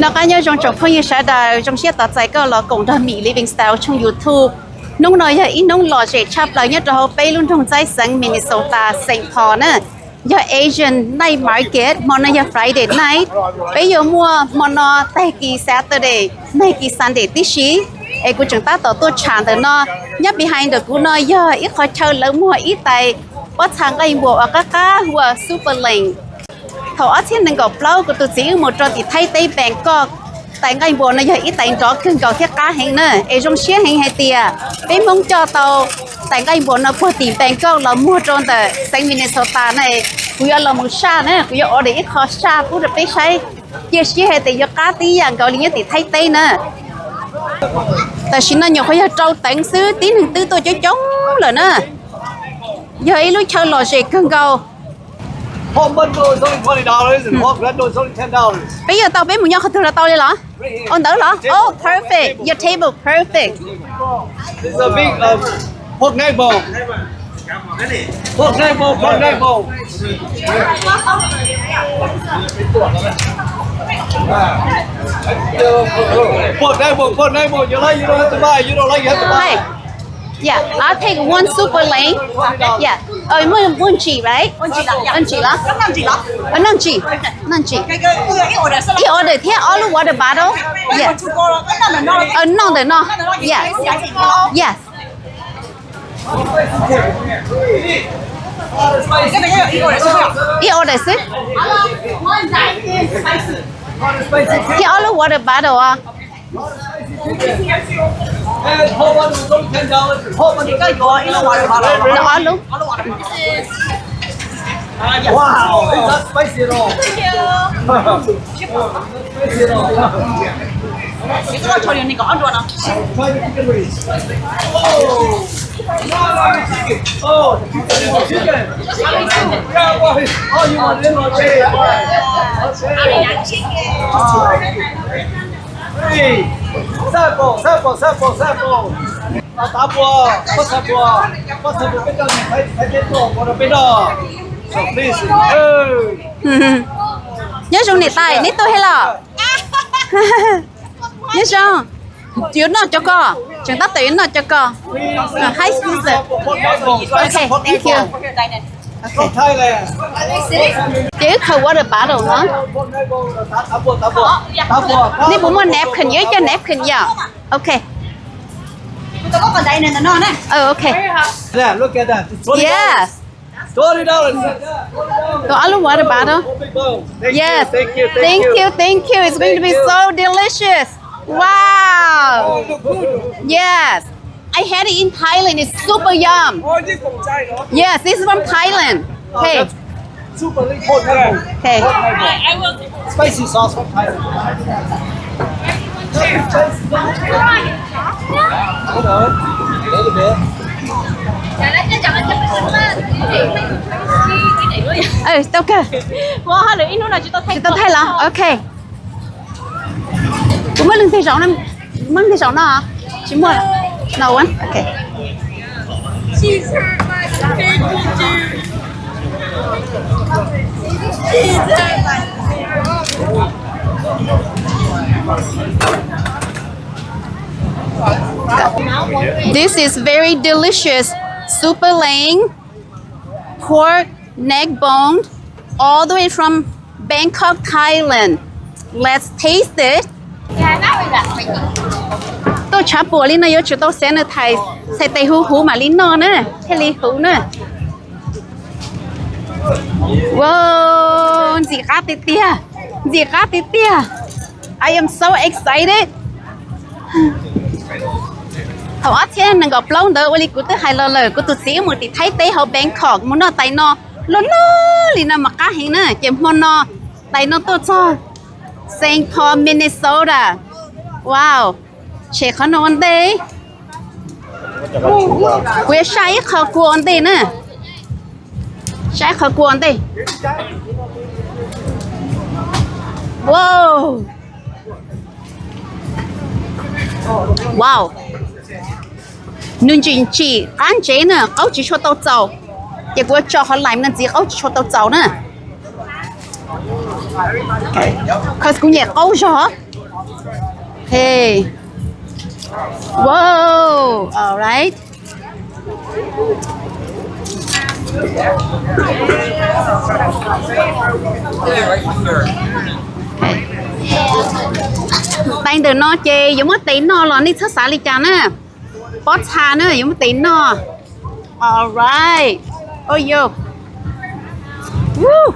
nó cá nhân trong phong như sẽ đời trong xe tờ giải cơ là cộng đồng Mỹ living style trong YouTube nông nói là ít nông lò dễ chắp lại nhất rồi bây luôn trong trái sáng Minnesota Saint Paul nè giờ Asian night market món này Friday night bây giờ mua món nó tay kỳ Saturday nay kỳ Sunday tí xí ai cũng chúng ta tổ chán từ nó nhất behind được cũng nói giờ ít khó chơi lớn mua ít tay bắt thằng cái bộ ở các của super LENG thầu ở trên đằng góc lâu của tụi chị một trò thì thay tay Bangkok tại ngay bộ này giờ ít tay đó khưng cầu thiết cá hình nữa ai trong xe hình hay tiề bên mong cho tàu tại ngay bộ nó qua tìm Bangkok là mua trong tờ sang Minnesota này bây giờ là một xa nữa bây giờ ở đây ít khó xa cũng được biết sai giờ xe hay tiề giờ cá tí dạng cầu liền thì thay tay nữa tại xin nó nhiều khó giờ trâu tặng xứ tí hằng tư tôi cho chống rồi nữa giờ ấy lúc chơi lò xì khưng cầu Hot bundle is only $20 and hot red is only $10. bây giờ tao biết một nhau không thường là tao đi lắm ôn tử lắm oh perfect your table perfect This is a big pork neck bowl. Pork neck bowl, pork neck bowl. Pork neck bowl. You like, you don't have to buy. You don't like, you have to buy. Hey. Yeah, I'll take one super LENG. Yeah. One chỉ, right? One chỉ lắm. Năm chỉ. You order here all the water bottle. Yeah. No. Yes. Yes. You order sir? Here all the water bottle. And hot bundle is only $10. Hot bundle. All luôn. Wow, it's not spicy at all. Thank you. Spicy at all. Try the chicken wings. Oh, chicken. Yeah, boy. Oh, you want it? Okay. Hey, sample. Tá boa, passa boa. Passa boa, pega vai ter to, bora pegar. So please. Nhớ trong này tay, nít tôi hay là nhớ trong chuyện nó cho con, chúng ta tuyển nó cho con. Hi, Susan. Okay, thank you. From Thailand. Chứ không water bottle nữa. Nếu muốn mua napkin nhớ cho napkin vào. Okay. Okay. Yeah, look at that. Yes. $20. So all the water bottle. Yes. Thank you. It's going to be so delicious. Wow. Yes. I had it in Thailand. It's super yum. Yes, this is from Thailand. Okay. Super cold pepper. Okay. Spicy sauce from Thailand. Hold on. A little bit. It's okay. Chúng ta thấy là okay. Cũng mới lên thị rộng này, mới thị rộng nào hả? Chỉ mua nào anh? Okay. She's hurt my finger, dude. She's hurt my This is very delicious super LENG pork neck bone all the way from Bangkok, Thailand. Let's taste it. Tôi chả bùa lên này chúng tôi sẽ ở Thái sẽ tay hú mà lên nó nữa thế li hú nữa wow gì cá tít I am so excited thầu ớt thế nên gặp lâu nữa với cô tới hai lời cô tụt xíu một tí thấy tế họ Bangkok muốn nó tay nó lớn liền mà cá hình nữa chỉ muốn nó tay nó tốt cho Saint Paul, Minnesota. Wow. Chị khó nôn đây. Quê sai khó cuốn đây nè. Sai khó cuốn đây. Wow. Wow. Nên chỉ ăn chế nè, ấu chỉ cho tao giàu. Chỉ có cho họ làm nên gì ấu chỉ cho tao giàu nè. Okay. Cause cũng nhẹ ấu cho. Okay. Whoa. All right. Tay từ no chê giống mất tí no là đi thức xả đi chán á. Bó trà nữa giống mất tí no. All right. Oh yo. Woo.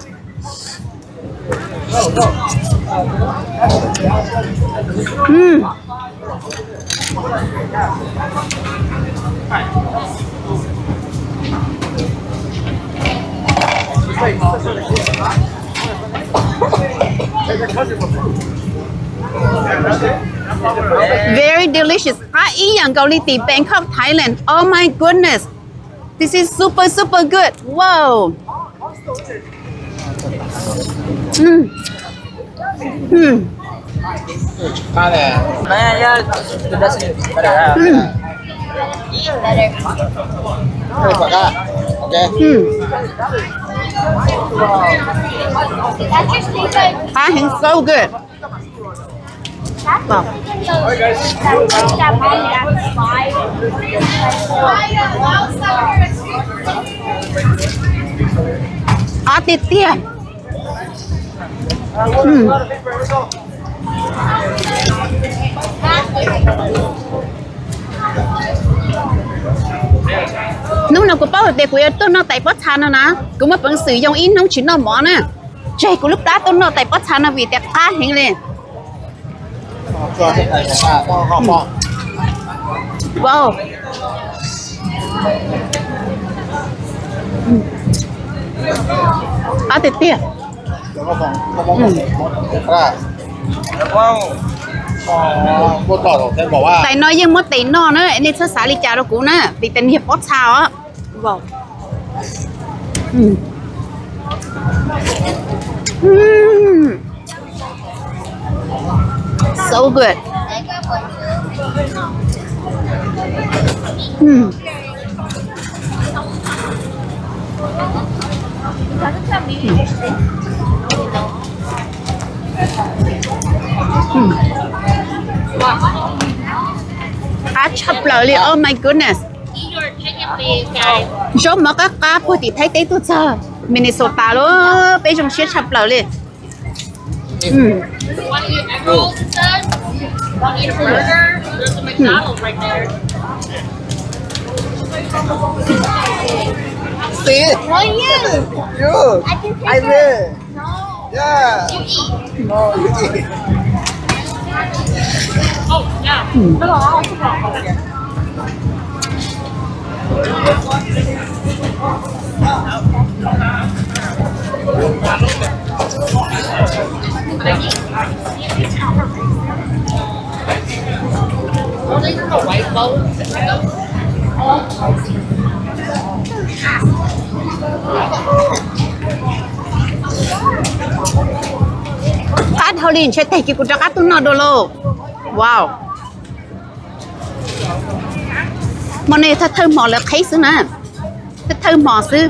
Very delicious. I eat Gauliti, Bangkok, Thailand. Oh my goodness. This is super, super good. Whoa. I think so good. Wow. Aditya. Lúc nào cũng bảo để của tôi nó tại bát than nó cũng mà vẫn sử dụng in nông chỉ nó món nè trời của lúc đó tôi nó tại bát than nó vì đẹp quá hiện lên wow tiệt tiệt tại nói nhưng mất tiền nó nữa nên sẽ xả đi chả đâu cũng nè vì tình hiệp bớt sao á wow so good chập lại liền oh my goodness số mà các cá phụ thì thấy cái tôi chờ Minnesota đó bây giờ sẽ chập lại liền See? Oh, you. You. I can I take will. her. No. Yeah. You eat. No, you eat. Oh, yeah. phát thôi liền sẽ thấy cái của các tôi nó đồ lô wow món này thật thơm mò là thấy xứ nè thật thơm mò xứ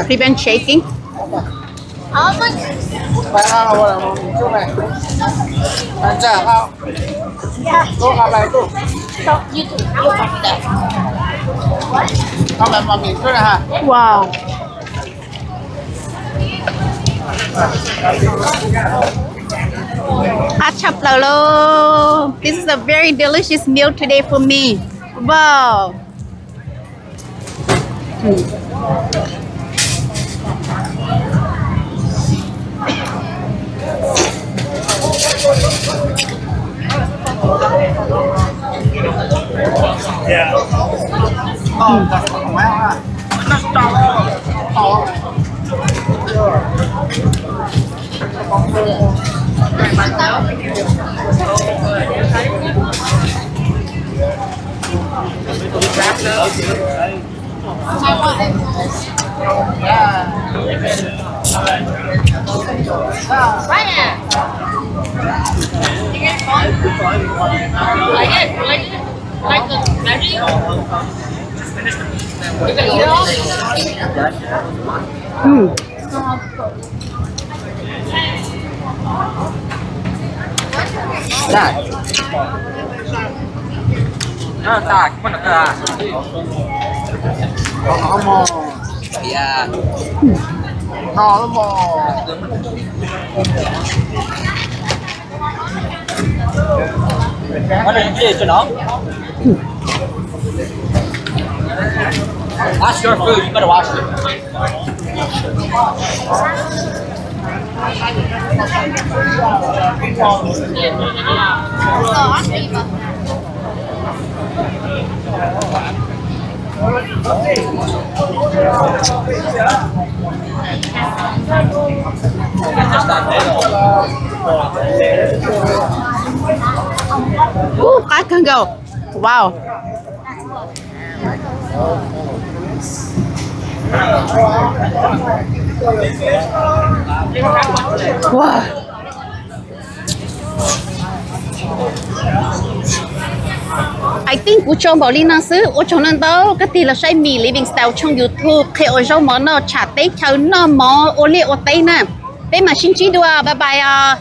prevent shaking wow chập lẩu lô this is a very delicious meal today for me wow Yeah. 哦，怎么样啊？那是长了，好。Like the magic. Dạ. Nó tạc, có được à? Nó mò. Dạ. Nó mò. Có này gì cho nó? That's your food, you better wash it. I can go. Wow. Wow. I think 我做冇呢那事，我做能到个地了晒米 living style 从 YouTube 佢我做冇那查底头那冇我列我底呢，俾埋先知道啊，拜拜啊。